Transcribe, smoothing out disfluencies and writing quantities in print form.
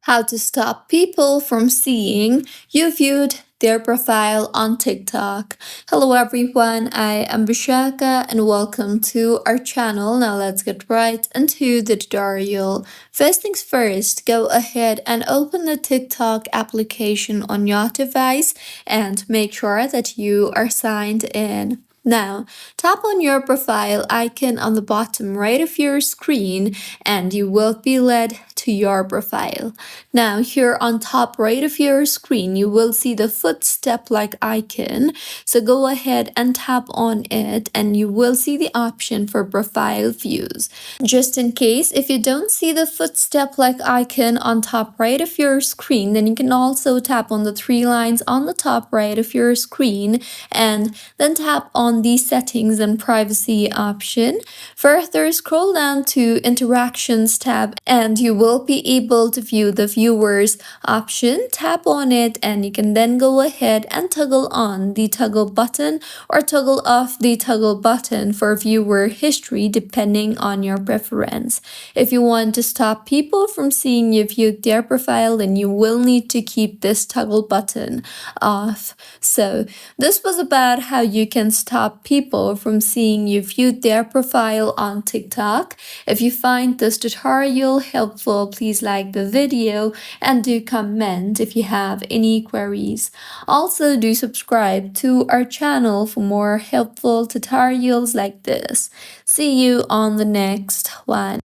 How to stop people from seeing you viewed their profile on TikTok. Hello everyone, I am Bishaka and welcome to our channel. Now let's get right into the tutorial. First things first, go ahead and open the TikTok application on your device and make sure that you are signed in. Now, tap on your profile icon on the bottom right of your screen and you will be led to your profile. Now, here on top right of your screen, you will see the footstep-like icon. So go ahead and tap on it and you will see the option for profile views. Just in case, if you don't see the footstep-like icon on top right of your screen, then you can also tap on the three lines on the top right of your screen and then tap on the settings and privacy option. Further, scroll down to interactions tab and you will be able to view the viewers option. Tap on it and you can then go ahead and toggle on the toggle button or toggle off the toggle button for viewer history depending on your preference. If you want to stop people from seeing you viewed their profile, then you will need to keep this toggle button off. So this was about how you can stop people from seeing you viewed their profile on TikTok. If you find this tutorial helpful, please like the video and do comment if you have any queries. Also, do subscribe to our channel for more helpful tutorials like this. See you on the next one.